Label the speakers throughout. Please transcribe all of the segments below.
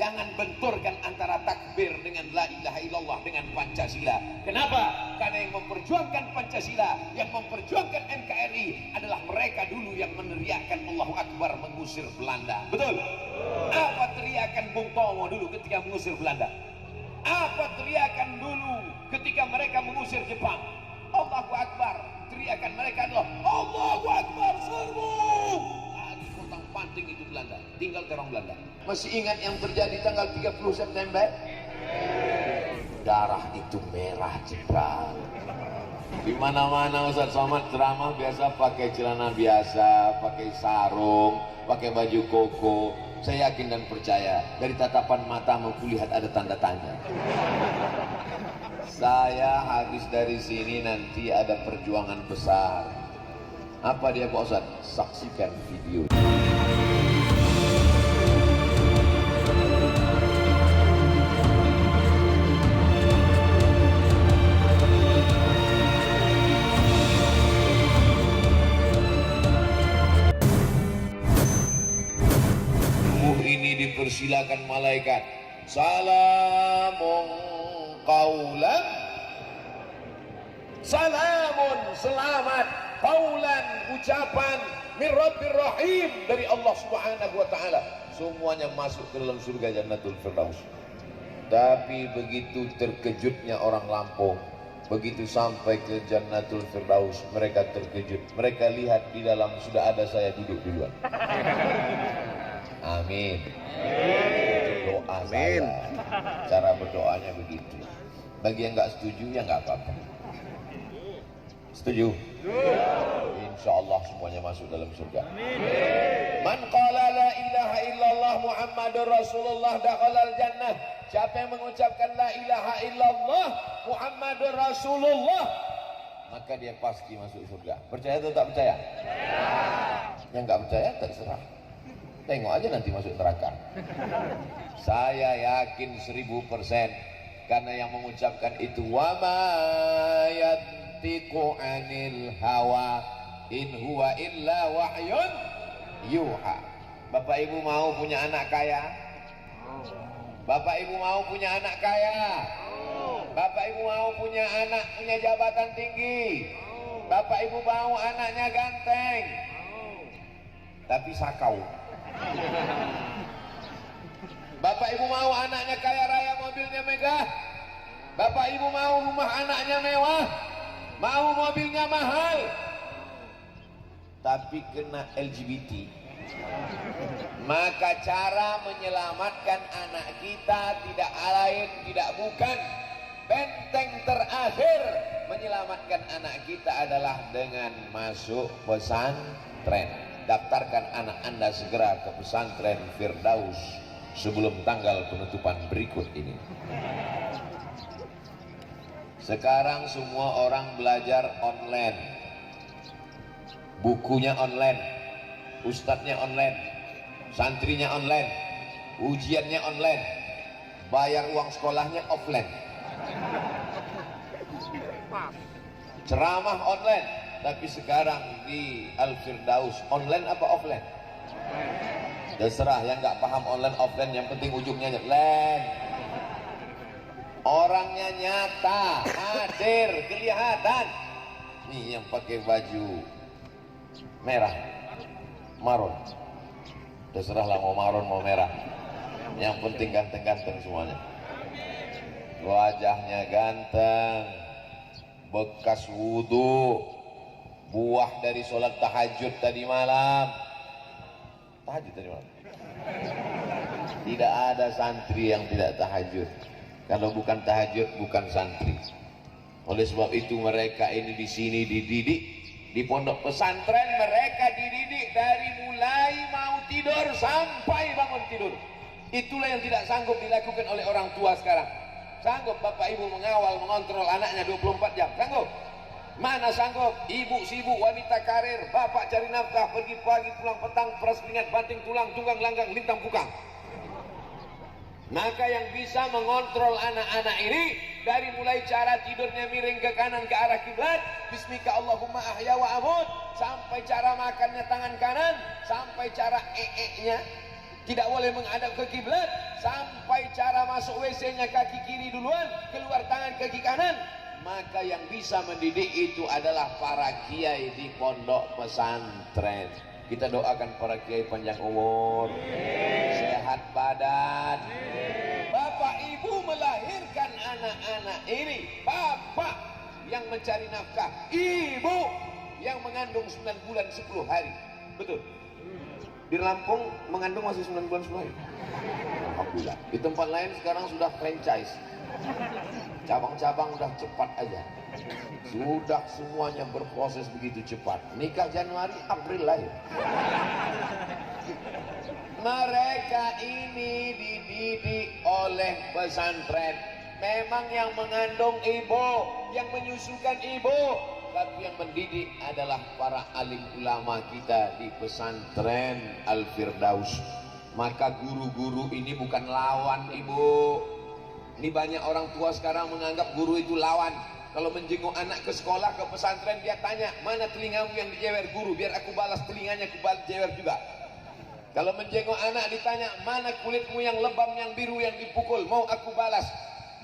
Speaker 1: Jangan benturkan antara takbir dengan la ilaha illallah dengan Pancasila. Kenapa? Karena yang memperjuangkan Pancasila, yang memperjuangkan NKRI adalah mereka dulu yang meneriakkan Allahu Akbar mengusir Belanda. Betul? Apa teriakan Bung Tomo dulu ketika mengusir Belanda? Apa teriakan dulu ketika mereka mengusir Jepang? Allahu Akbar. Teriakan mereka adalah Allahu Akbar, serbu. Panting itu Belanda, tinggal orang Belanda. Masih ingat yang terjadi tanggal 30 September? Darah itu merah jebral. Di mana-mana Ustaz Somad ceramah biasa pakai celana biasa, pakai sarung, pakai baju koko. Saya yakin dan percaya dari tatapan mata mampu lihat ada tanda tanya. Saya habis dari sini nanti ada perjuangan besar. Apa dia Pak Ustaz? Saksikan video. Ini dipersilakan malaikat. Salamun qaulan, salamun selamat, qaulan ucapan min Rabbir Rahim dari Allah Subhanahu wa taala. Semuanya masuk ke dalam surga Jannatul Firdaus. Tapi begitu terkejutnya orang Lampung, begitu sampai ke Jannatul Firdaus, mereka terkejut. Mereka lihat di dalam sudah ada saya duduk duluan. Amin. Doa saya. Cara berdoanya begitu. Bagi yang nggak setuju ya nggak apa-apa. Setuju? Insya Allah semuanya masuk dalam surga. Man qala la ilaha illallah Muhammadur Rasulullah dakhalal jannah. Siapa yang mengucapkan la ilaha illallah Muhammadur Rasulullah, maka dia pasti masuk surga. Percaya atau tak percaya? Yang nggak percaya terserah. Tengok aja nanti masuk neraka. Saya yakin 1000%, karena yang mengucapkan itu wa ma yantiqu anil hawa in huwa illa wahyun yuha. Bapak Ibu mau punya anak kaya? Bapak Ibu mau punya anak kaya? Bapak Ibu mau punya anak punya jabatan tinggi? Bapak Ibu mau anaknya ganteng tapi sakau? Bapak Ibu mau anaknya kaya raya, mobilnya megah? Bapak Ibu mau rumah anaknya mewah, mau mobilnya mahal, tapi kena LGBT? Maka cara menyelamatkan anak kita tidak lain tidak bukan, benteng terakhir menyelamatkan anak kita adalah dengan masuk pesantren. Daftarkan anak Anda segera ke pesantren Firdaus sebelum tanggal penutupan berikut ini. Sekarang semua orang belajar online, bukunya online, ustadznya online, santrinya online, ujiannya online, bayar uang sekolahnya offline, ceramah online. Tapi sekarang di Al-Firdaus online apa offline? Terserah, yang nggak paham online offline, yang penting ujungnya online. Orangnya nyata, hadir, kelihatan. Nih yang pakai baju merah, maron. Terserahlah mau maron mau merah. Yang penting ganteng-ganteng semuanya. Wajahnya ganteng, bekas wudhu, buah dari sholat tahajud tadi malam. Tahajud tadi malam. Tidak ada santri yang tidak tahajud. Kalau bukan tahajud, bukan santri. Oleh sebab itu mereka ini di sini dididik, di pondok pesantren mereka dididik dari mulai mau tidur sampai bangun tidur. Itulah yang tidak sanggup dilakukan oleh orang tua sekarang. Sanggup Bapak Ibu mengawal, mengontrol anaknya 24 jam? Sanggup? Mana sanggup? Ibu sibuk, wanita karir, bapak cari nafkah, pergi pagi, pulang petang, peras keringat, banting tulang, tunggang langgang, lintang pukang. Maka yang bisa mengontrol anak-anak ini dari mulai cara tidurnya miring ke kanan ke arah kiblat, bismika Allahumma ahya wa amut, sampai cara makannya tangan kanan, sampai cara nya tidak boleh menghadap ke kiblat, sampai masuk WC-nya kaki kiri duluan, keluar tangan kaki kanan, maka yang bisa mendidik itu adalah para kiai di pondok pesantren. Kita doakan para kiai panjang umur, sehat badan. Bapak ibu melahirkan anak-anak ini, bapak yang mencari nafkah, ibu yang mengandung 9 bulan 10 hari. Betul? Di Lampung mengandung masih 9 bulan 10 hari. Alhamdulillah. Di tempat lain sekarang sudah franchise. Cabang-cabang udah cepat aja. Sudah semuanya berproses begitu cepat. Nikah Januari, April lahir. Mereka ini dididik oleh pesantren. Memang yang mengandung ibu, yang menyusukan ibu, tapi yang mendidik adalah para alim ulama kita di pesantren Al-Firdaus. Maka guru-guru ini bukan lawan ibu. Ini banyak orang tua sekarang menganggap guru itu lawan. Kalau menjenguk anak ke sekolah, ke pesantren, dia tanya, mana telingamu yang dijewer guru, biar aku balas telinganya, aku balas jewer juga. Kalau menjenguk anak ditanya, mana kulitmu yang lebam, yang biru, yang dipukul, mau aku balas.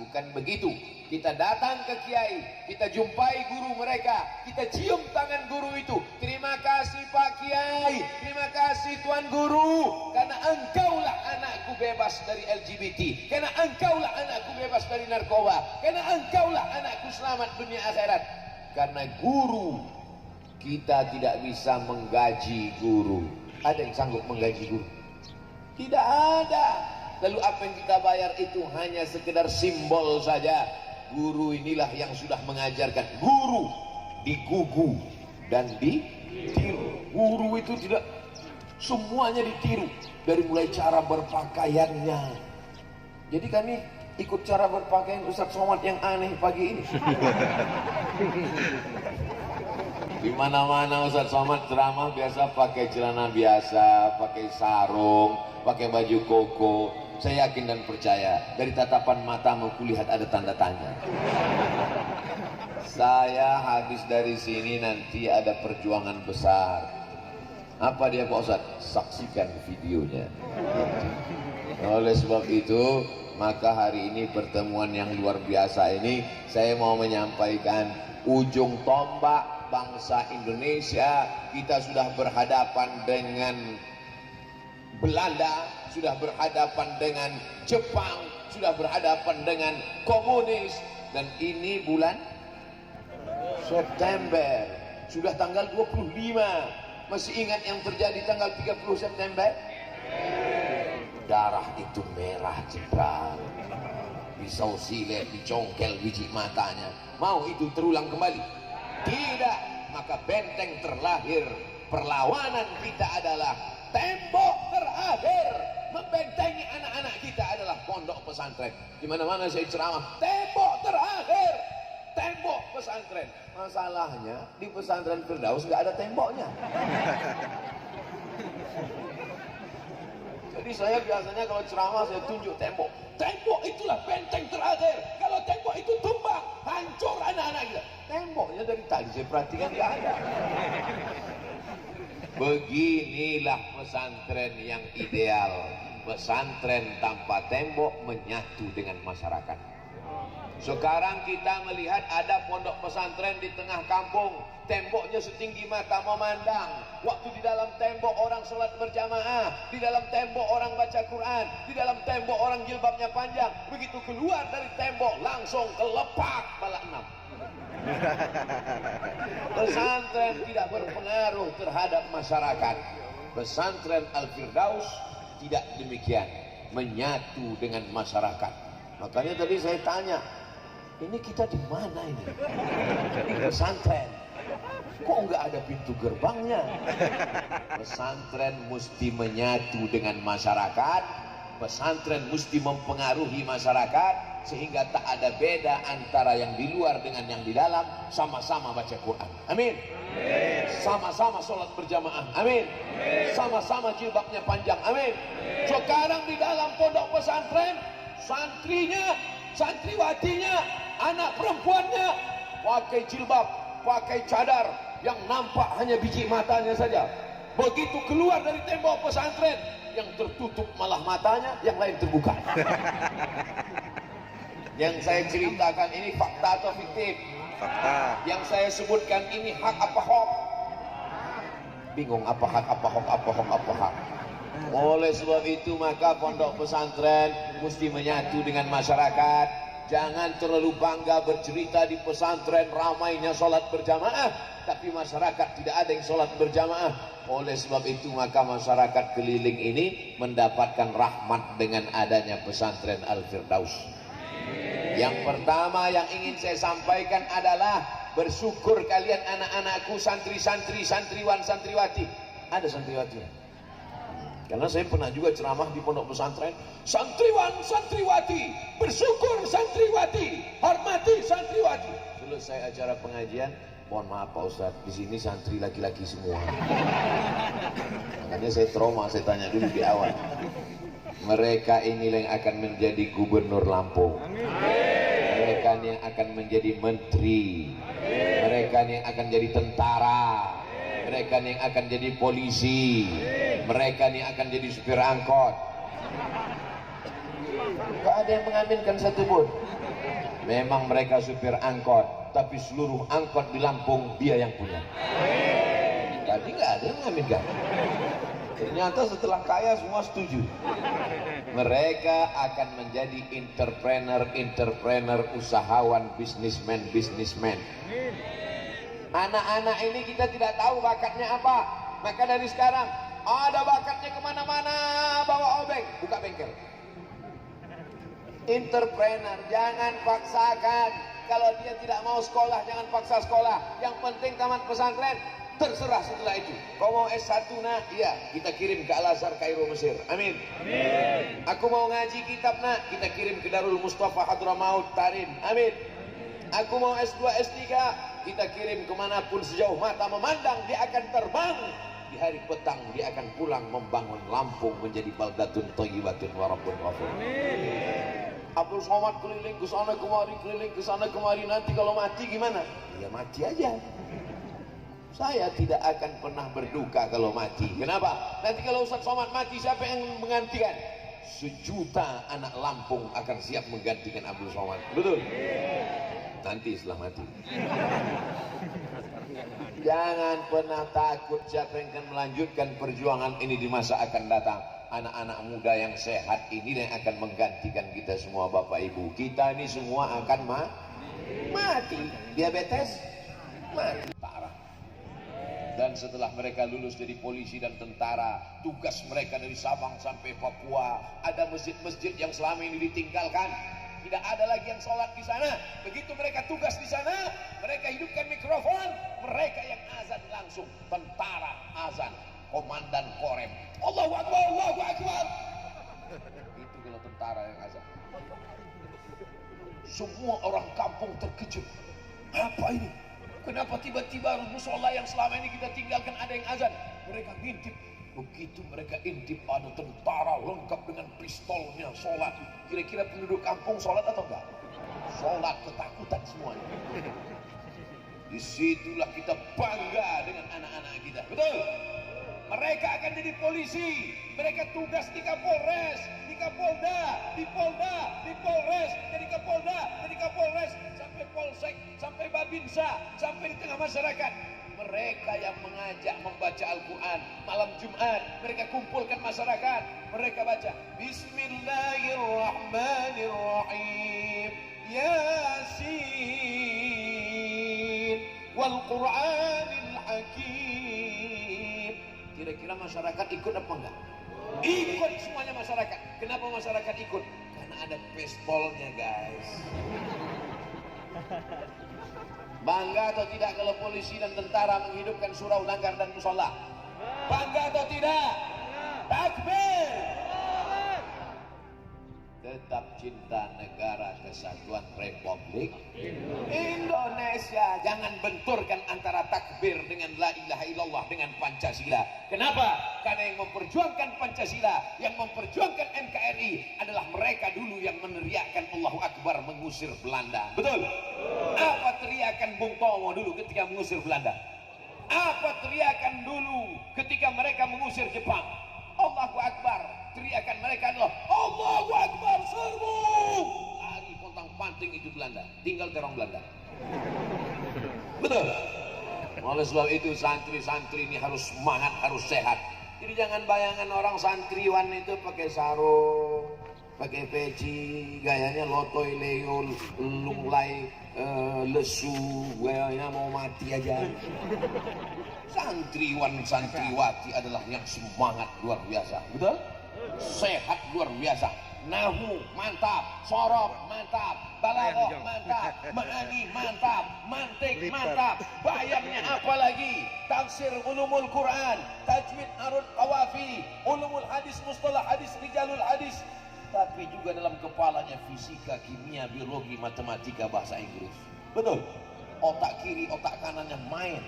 Speaker 1: Bukan begitu. Kita datang ke kiai, kita jumpai guru mereka, kita cium tangan guru itu. Terima kasih Pak Kiai, terima kasih Tuan Guru, karena engkaulah anakku bebas dari LGBT, karena engkaulah anakku bebas dari narkoba, karena engkaulah anakku selamat dunia akhirat. Karena guru, kita tidak bisa menggaji guru. Ada yang sanggup menggaji guru? Tidak ada. Lalu apa yang kita bayar itu hanya sekedar simbol saja. Guru inilah yang sudah mengajarkan. Guru digugu dan ditiru. Guru itu tidak semuanya ditiru, dari mulai cara berpakaiannya. Jadi kami ikut cara berpakaian Ustadz Somad yang aneh pagi ini. Di mana-mana Ustadz Somad ceramah biasa pakai celana biasa, pakai sarung, pakai baju koko. Saya yakin dan percaya dari tatapan matamu kulihat ada tanda tanya. Saya habis dari sini nanti ada perjuangan besar. Apa dia Pak Ustadz? Saksikan videonya. Oleh sebab itu, maka hari ini pertemuan yang luar biasa ini, saya mau menyampaikan ujung tombak bangsa Indonesia. Kita sudah berhadapan dengan Belanda, sudah berhadapan dengan Jepang, sudah berhadapan dengan komunis, dan ini bulan September, sudah tanggal 25. Masih ingat yang terjadi tanggal 30 September? Darah itu merah jembral, pisau silet dicongkel biji matanya. Mau itu terulang kembali? Tidak. Maka benteng terlahir perlawanan kita adalah tembok terakhir membentengi anak-anak kita adalah pondok pesantren. Di mana-mana saya ceramah, tembok terakhir, tembok pesantren. Masalahnya di pesantren Firdaus nggak ada temboknya. Jadi saya biasanya kalau ceramah saya tunjuk tembok. Tembok itulah benteng terakhir. Kalau tembok itu tumbang, hancur anak-anak kita. Temboknya dari tadi saya perhatikan nggak ada. Beginilah pesantren yang ideal. Pesantren tanpa tembok menyatu dengan masyarakat. Sekarang kita melihat ada pondok pesantren di tengah kampung. Temboknya setinggi mata memandang. Waktu di dalam tembok orang sholat berjamaah, di dalam tembok orang baca Quran, di dalam tembok orang jilbabnya panjang. Begitu keluar dari tembok langsung kelepak bala 6. Pesantren tidak berpengaruh terhadap masyarakat. Pesantren Al-Firdaus tidak demikian, menyatu dengan masyarakat. Makanya tadi saya tanya, ini kita di mana ini? Di pesantren. Kok nggak ada pintu gerbangnya? Pesantren mesti menyatu dengan masyarakat. Pesantren mesti mempengaruhi masyarakat sehingga tak ada beda antara yang di luar dengan yang di dalam. Sama-sama baca Quran. Amin. Sama-sama sholat berjamaah. Amin. Sama-sama jilbabnya panjang. Amin. Sekarang di dalam pondok pesantren, santrinya, santriwatinya, anak perempuannya pakai jilbab, pakai cadar yang nampak hanya biji matanya saja. Begitu keluar dari tembok pesantren, yang tertutup malah matanya, yang lain terbuka. Yang saya ceritakan ini fakta atau fiktif?
Speaker 2: Fakta.
Speaker 1: Yang saya sebutkan ini hak apa hoax? Bingung apa hak, apa hoax, apa hoax, apa hak. Oleh sebab itu maka pondok pesantren mesti menyatu dengan masyarakat. Jangan terlalu bangga bercerita di pesantren ramainya sholat berjamaah, tapi masyarakat tidak ada yang sholat berjamaah. Oleh sebab itu maka masyarakat keliling ini mendapatkan rahmat dengan adanya pesantren Al-Firdaus. Yang pertama yang ingin saya sampaikan adalah bersyukur kalian anak-anakku, santri-santri, santriwan, santriwati. Ada santriwatinya? Karena saya pernah juga ceramah di pondok pesantren, santriwan, santriwati, bersyukur santriwati, hormati santriwati. Selesai acara pengajian, mohon maaf Pak Ustadz, di sini santri laki-laki semua. Makanya saya trauma, saya tanya dulu di awal. Mereka ini yang akan menjadi gubernur Lampung. Mereka ini yang akan menjadi menteri. Mereka ini yang akan jadi tentara. Mereka ini yang akan jadi polisi. Mereka ini akan jadi supir angkot. Gak ada yang mengaminkan satupun. Memang mereka supir angkot, tapi seluruh angkot di Lampung dia yang punya. Tadi gak ada yang mengaminkan. Ternyata setelah kaya semua setuju. Mereka akan menjadi entrepreneur, usahawan, bisnismen. Anak-anak ini kita tidak tahu bakatnya apa. Maka dari sekarang, ada bakatnya kemana-mana, bawa obeng, buka bengkel. Entrepreneur, jangan paksakan. Kalau dia tidak mau sekolah, jangan paksa sekolah. Yang penting tamat pesantren, terserah setelah itu. Kau mau S1 nak? Iya, kita kirim ke Al-Azhar Kairo Mesir. Amin. Amin. Aku mau ngaji kitab nak? Kita kirim ke Darul Mustafa Hadramaut Tarin. Amin. Aku mau S2, S3, kita kirim kemanapun sejauh mata memandang, dia akan terbang. Di hari petang dia akan pulang membangun Lampung menjadi baldatun thayyibatun wa rabbun ghafur. Abdul Somad keliling ke sana kemari, keliling ke sana kemari. Nanti kalau mati gimana? Ya mati aja. Saya tidak akan pernah berduka kalau mati. Kenapa? Nanti kalau Ustaz Somad mati, siapa yang menggantikan? 1 juta anak Lampung akan siap menggantikan Abdul Somad. Betul? Nanti setelah mati. Jangan pernah takut siapa yang akan melanjutkan perjuangan ini di masa akan datang. Anak-anak muda yang sehat ini yang akan menggantikan kita semua Bapak Ibu. Kita ini semua akan mati. Diabetes, mati. Parah. Dan setelah mereka lulus jadi polisi dan tentara, tugas mereka dari Sabang sampai Papua, ada masjid-masjid yang selama ini ditinggalkan. Tidak ada lagi yang sholat di sana. Begitu mereka tugas di sana, mereka hidupkan mikrofon, mereka yang azan langsung. Tentara azan, komandan Korem, Allahu Akbar, Allahu Akbar. Itu kalau tentara yang azan. Semua orang kampung terkejut. Apa ini? Kenapa tiba-tiba musola yang selama ini kita tinggalkan ada yang azan? Mereka ngintip. Begitu mereka intip ada tentara lengkap dengan pistolnya sholat. Kira-kira penduduk kampung sholat atau enggak? Sholat, ketakutan semuanya. Disitulah kita bangga dengan anak-anak kita. Betul? Mereka akan jadi polisi. Mereka tugas di Kapolres, di Kapolda, di Polda, di Polres, jadi Kapolda, jadi Kapolres, sampai Polsek, sampai Babinsa, sampai di tengah masyarakat. Mereka yang mengajak membaca Al-Quran malam Jumat, mereka kumpulkan masyarakat, mereka baca Bismillahirrahmanirrahim, Yasin wal Qur'anil Hakim. Kira-kira masyarakat ikut apa enggak? Ikut semuanya masyarakat. Kenapa masyarakat ikut? Karena ada pistolnya guys. Bangga atau tidak kalau polisi dan tentara menghidupkan surau, langgar dan musola? Bangga atau tidak? Takbir! Tetap cinta negara kesatuan Republik Indonesia. Jangan benturkan antara takbir dengan la ilaha illallah dengan Pancasila. Kenapa? Karena yang memperjuangkan Pancasila, yang memperjuangkan NKRI adalah mereka dulu yang meneriakkan Allahu Akbar mengusir Belanda. Betul? Apa teriakan Bung Tomo dulu ketika mengusir Belanda? Apa teriakan dulu ketika mereka mengusir Jepang? Allahu Akbar. teriakan mereka adalah Allahu Akbar, serbu. Lari pontang panting itu Belanda, tinggal terong Belanda. Betul. Oleh sebab itu santri-santri ini harus semangat, harus sehat. Jadi jangan bayangan orang santriwan itu pakai sarung, pakai peci, gayanya lotoy leo, lunglai, lesu, gayanya mau mati aja. Santriwan santriwati adalah yang semangat luar biasa, betul? Sehat luar biasa. Nahu mantap, sorof mantap, balaghah mantap, ma'ani mantap, mantik mantap, bayangnya apa lagi? Tafsir ulumul Quran, tajwid arud qawafi, ulumul hadis, mustalah hadis, rijalul hadis. Tapi juga dalam kepalanya fisika, kimia, biologi, matematika, bahasa Inggris. Betul? Otak kiri, otak kanannya main.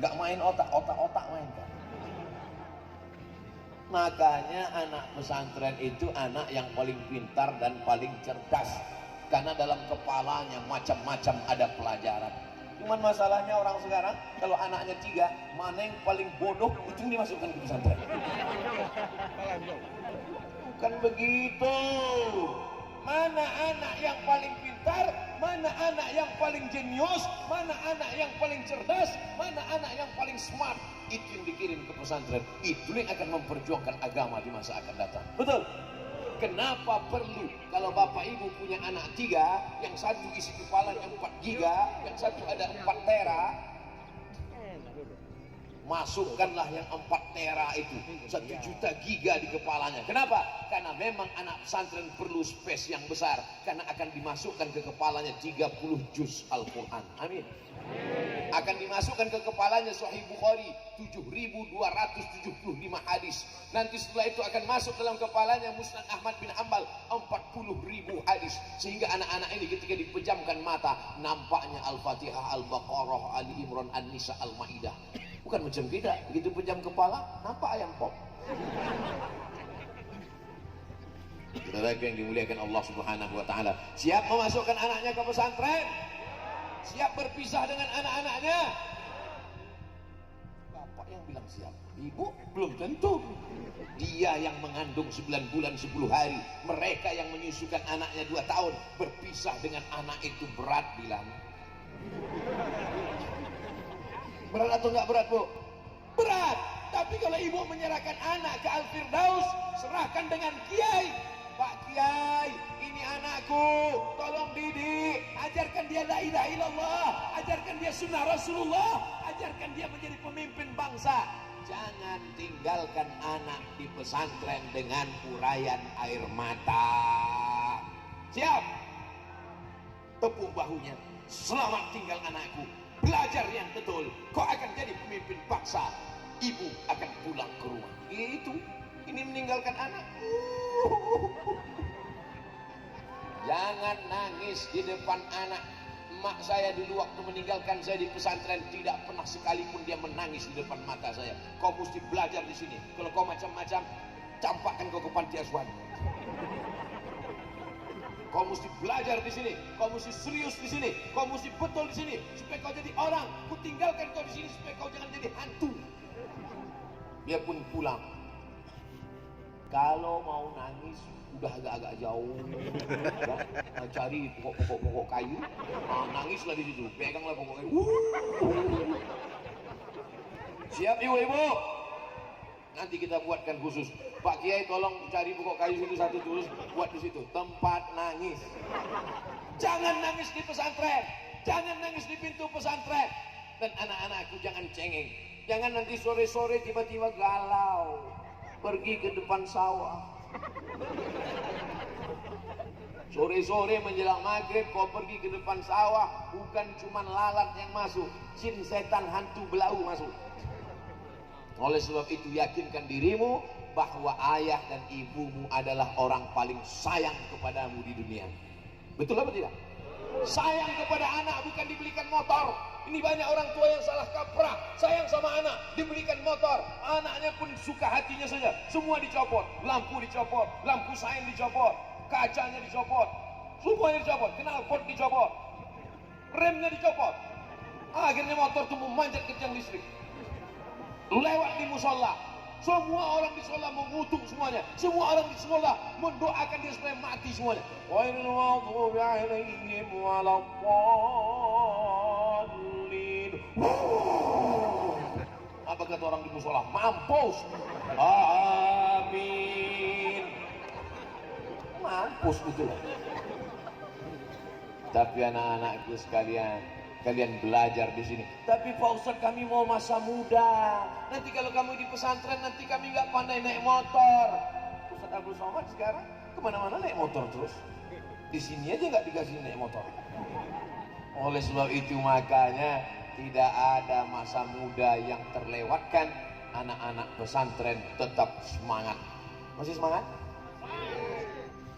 Speaker 1: Nggak main otak main kan? Makanya anak pesantren itu anak yang paling pintar dan paling cerdas, karena dalam kepalanya macam-macam ada pelajaran. Cuman masalahnya orang sekarang kalau anaknya 3, mana yang paling bodoh itu dimasukkan ke pesantren. Bukan begitu. Mana anak yang paling pintar, mana anak yang paling jenius, mana anak yang paling cerdas, mana anak yang paling smart, itu yang dikirim ke pesantren. Itu yang akan memperjuangkan agama di masa akan datang. Betul? Kenapa perlu kalau bapak ibu punya anak 3, yang satu isi kepalanya 4 giga, yang satu ada 4 tera, masukkanlah yang 4 tera itu, 1 juta giga di kepalanya. Kenapa? Karena memang anak pesantren perlu space yang besar, karena akan dimasukkan ke kepalanya 30 juz Al-Quran. Amin. Akan dimasukkan ke kepalanya Sahih Bukhari 7.275 hadis. Nanti setelah itu akan masuk dalam kepalanya Musnad Ahmad bin Hanbal 40.000 hadis. Sehingga anak-anak ini ketika dipejamkan mata, nampaknya Al-Fatihah, Al-Baqarah, Ali Imran, An-Nisa, Al-Maidah. Bukan macam kita, begitu pejam kepala, nampak ayam pop. Saudara yang dimuliakan Allah Subhanahu wa taala, siap memasukkan anaknya ke pesantren? Siap berpisah dengan anak-anaknya? Bapak yang bilang siap, ibu belum tentu. Dia yang mengandung 9 bulan 10 hari, mereka yang menyusukan anaknya 2 tahun, berpisah dengan anak itu berat bilang. Berat atau enggak berat, Bu? Berat. Tapi kalau ibu menyerahkan anak ke Al-Firdaus, serahkan dengan kiai. Pak Kiai, ini anakku, tolong didik, ajarkan dia la ilaha illallah, ajarkan dia sunnah Rasulullah, ajarkan dia menjadi pemimpin bangsa. Jangan tinggalkan anak di pesantren dengan uraian air mata. Siap? Tepuk bahunya. Selamat tinggal anakku. Belajar yang betul, kau akan jadi pemimpin bangsa. Ibu akan pulang ke rumah. Itu, ini meninggalkan anak. Jangan nangis di depan anak. Mak saya dulu waktu meninggalkan saya di pesantren tidak pernah sekalipun dia menangis di depan mata saya. Kau mesti belajar di sini. Kalau kau macam-macam, campakkan kau ke panti asuhan. Kau mesti belajar di sini, kau mesti serius di sini, kau mesti betul di sini supaya kau jadi orang. Ku tinggalkan kau di sini supaya kau jangan jadi hantu. Biarpun pulang. Kalau mau nangis udah agak-agak jauh, ya, cari pokok kayu, nangislah di situ, peganglah pokok kayu. Siap ibu-ibu? Nanti kita buatkan khusus. Pak Kiai tolong cari pokok kayu situ satu terus buat di situ tempat nangis. Jangan nangis di pesantren, jangan nangis di pintu pesantren. Dan anak-anakku jangan cengeng. Jangan nanti sore-sore tiba-tiba galau pergi ke depan sawah. Sore-sore menjelang maghrib kau pergi ke depan sawah, bukan cuma lalat yang masuk, jin setan hantu belau masuk. Oleh sebab itu yakinkan dirimu bahwa ayah dan ibumu adalah orang paling sayang kepadamu di dunia. Betul apa tidak? Sayang kepada anak bukan dibelikan motor. Ini banyak orang tua yang salah kaprah. Sayang sama anak, dibelikan motor, anaknya pun suka hatinya saja. Semua dicopot, lampu dicopot, lampu sein dicopot, kacanya dicopot, semuanya dicopot, knalpot dicopot, remnya dicopot. Akhirnya motor itu memanjat ke tiang listrik. Lewat di musola, Semua orang di sekolah mengutuk semuanya. Semua orang di sekolah mendoakan dia supaya mati semuanya. Ghairil maghdubi alaihim waladdallin. Apa kata orang di musola? Mampus. Amin. Mampus gitu loh. Tapi anak-anakku sekalian, kalian belajar di sini. Tapi Pak Ustaz, kami mau masa muda. Nanti kalau kamu di pesantren, nanti kami nggak pandai naik motor. Ustaz Abdul Somad sekarang kemana-mana naik motor terus. Di sini aja nggak dikasih naik motor. Oleh sebab itu makanya tidak ada masa muda yang terlewatkan. Anak-anak pesantren tetap semangat. Masih semangat?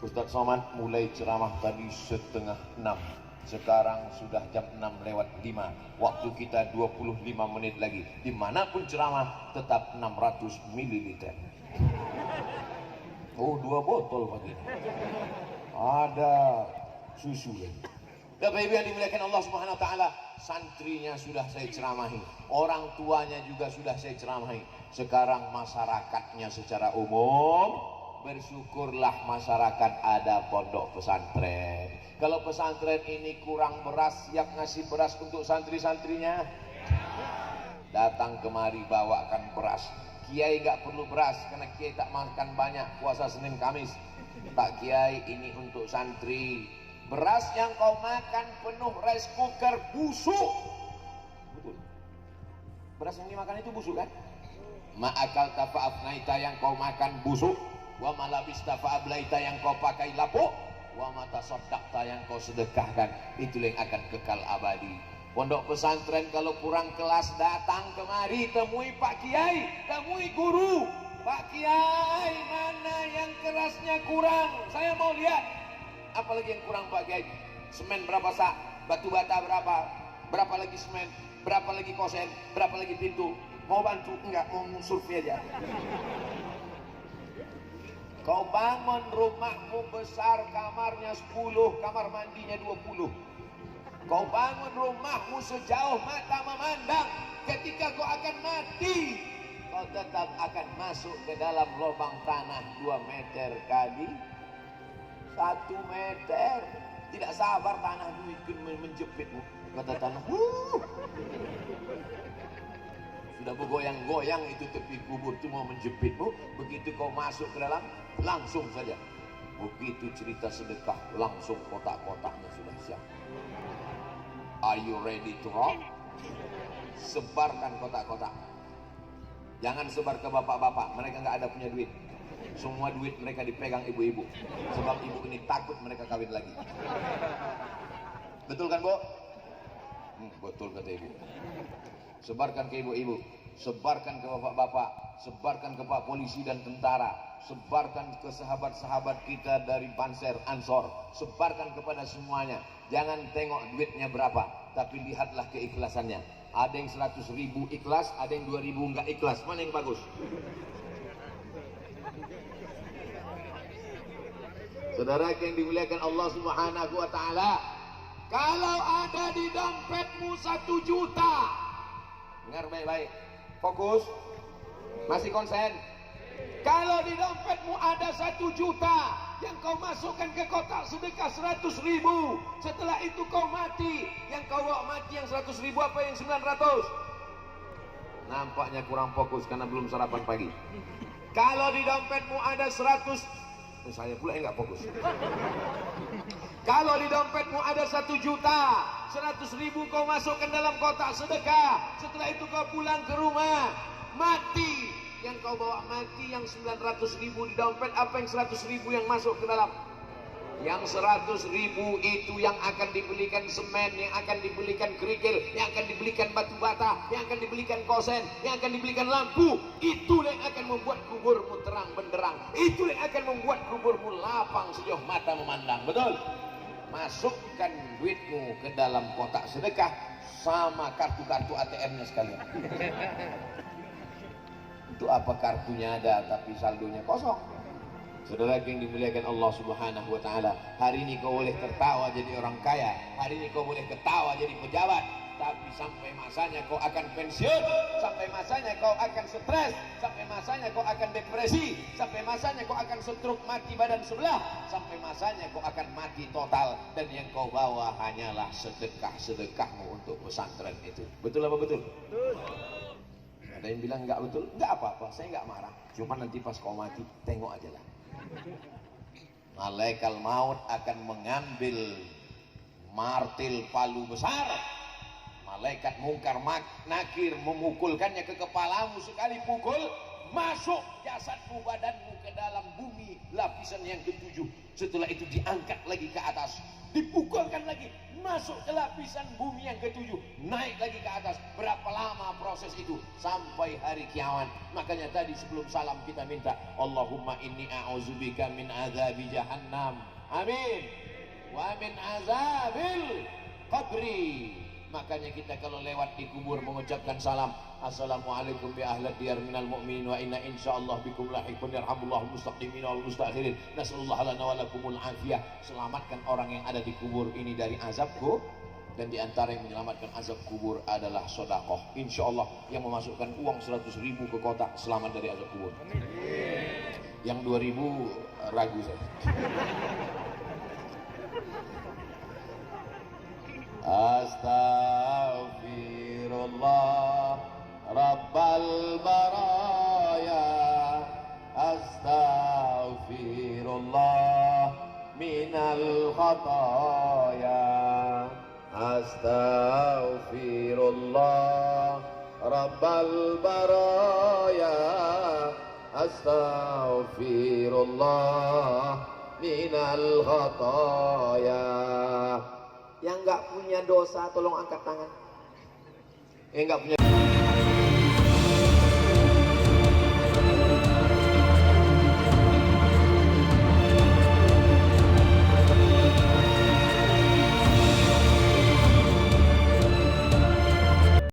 Speaker 1: Ustaz Somad mulai ceramah tadi 5:30. Sekarang sudah jam 6:05. Waktu kita 25 menit lagi. Dimanapun ceramah tetap 600 ml. Oh, 2 botol pagi. Ada susu lagi. Bapak Ibu yang dimuliakan Allah Subhanahu wa taala, santrinya sudah saya ceramahi, orang tuanya juga sudah saya ceramahi. Sekarang masyarakatnya secara umum, bersyukurlah masyarakat ada pondok pesantren. Kalau pesantren ini kurang beras, siap ngasih beras untuk santri-santrinya? Datang kemari bawakan beras. Kiai nggak perlu beras karena kiai tak makan banyak puasa Senin Kamis. Tak kiai, ini untuk santri. Beras yang kau makan penuh rice cooker busuk. Betul. Beras yang dimakan itu busuk kan? Ma'akal tafa'afnaita yang kau makan busuk. Wa malabista fa'ablaita yang kau pakai lapuk. Wa mata soddakta yang kau sedekahkan. Itulah yang akan kekal abadi. Pondok pesantren kalau kurang kelas datang kemari, temui Pak Kiai, temui guru. Pak Kiai, mana yang kerasnya kurang? Saya mau lihat. Apalagi yang kurang Pak Kiai? Semen berapa sak? Batu bata berapa? Berapa lagi semen? Berapa lagi kosen? Berapa lagi pintu? Mau bantu? Enggak, mau survei aja. Kau bangun rumahmu besar, kamarnya 10, kamar mandinya 20. Kau bangun rumahmu sejauh mata memandang. Ketika kau akan mati, kau tetap akan masuk ke dalam lubang tanah 2 meter kali 1 meter. Tidak sabar tanah itu menjepitmu. Kata tanah, sudah bergoyang-goyang itu tepi kubur itu mau menjepitmu. Begitu kau masuk ke dalam, langsung saja. Begitu cerita sedekah, langsung kotak-kotaknya sudah siap. Are you ready to rock? Sebarkan kotak-kotak. Jangan sebar ke bapak-bapak, mereka nggak ada punya duit. Semua duit mereka dipegang ibu-ibu. Sebab ibu ini takut mereka kawin lagi. Betul kan, Bu? Betul kata ibu. Sebarkan ke ibu-ibu, sebarkan ke bapak-bapak, sebarkan ke pak polisi dan tentara, sebarkan ke sahabat-sahabat kita dari Banser, Ansor, sebarkan kepada semuanya. Jangan tengok duitnya berapa, tapi lihatlah keikhlasannya. Ada yang 100.000 ikhlas, ada yang 2.000 enggak ikhlas. Mana yang bagus? Saudara yang dimuliakan Allah Subhanahu wa taala, kalau ada di dompetmu 1 juta, dengar baik-baik, fokus, masih konsen. Kalau di dompetmu ada 1 juta yang kau masukkan ke kotak sedekah 100.000, setelah itu kau mati, yang kau bawa mati yang 100.000 apa yang 900? Nampaknya kurang fokus karena belum sarapan pagi. Kalau di dompetmu ada 100, saya pula yang nggak fokus. Kalau di dompetmu ada 1 juta, 100.000 kau masukkan dalam kotak sedekah. Setelah itu kau pulang ke rumah, mati. Yang kau bawa mati yang 900.000 di dompet, apa yang 100.000 yang masuk ke dalam? Yang 100.000 itu yang akan dibelikan semen, yang akan dibelikan kerikil, yang akan dibelikan batu bata, yang akan dibelikan kosen, yang akan dibelikan lampu. Itu yang akan membuat kuburmu terang benderang. Itu yang akan membuat kuburmu lapang sejauh mata memandang. Betul? Masukkan duitmu ke dalam kotak sedekah sama kartu-kartu ATM-nya sekalian. Itu apa, kartunya ada tapi saldonya kosong. Saudara yang dimuliakan Allah Subhanahu wa taala, hari ini kau boleh tertawa jadi orang kaya, hari ini kau boleh ketawa jadi pejabat, tapi sampai masanya kau akan pensiun, sampai masanya kau akan stres, sampai masanya kau akan depresi, sampai masanya kau akan stroke mati badan sebelah, sampai masanya kau akan mati total, dan yang kau bawa hanyalah sedekahmu untuk pesantren itu. Betul apa betul? Betul. Ada yang bilang enggak betul? Enggak apa-apa, saya enggak marah. Cuma nanti pas kau mati, tengok aja lah. Malaikat maut akan mengambil martil palu besar. Malaikat mungkar nakir memukulkannya ke kepalamu, sekali pukul masuk jasadmu, badanmu ke dalam bumi lapisan yang ketujuh. Setelah itu diangkat lagi ke atas, dipukulkan lagi masuk ke lapisan bumi yang ketujuh, naik lagi ke atas. Berapa lama proses itu? Sampai hari kiamat. Makanya tadi sebelum salam kita minta, Allahumma inni a'udzubika min azabi jahannam, amin, wa min azabil qabri. Makanya kita kalau lewat di kubur mengucapkan salam, assalamualaikum bi ahli diyar minal mu'minin wa inna insyaallah bikum lahiqun yarhamullahu mustaqimin wal mustakhirin. Nasallallahu lana wa lakumul afiyah. Selamatkan orang yang ada di kubur ini dari azabku, dan di antara yang menyelamatkan azab kubur adalah sedekah. Insyaallah yang memasukkan uang 100.000 ke kotak selamat dari azab kubur. Yang 2.000 ragu saya. Astaghfirullah Rabbal baraya, astaghfirullah minal khataya, astaghfirullah Rabbal baraya, astaghfirullah minal khataya. Yang nggak punya dosa tolong angkat tangan. Yang nggak punya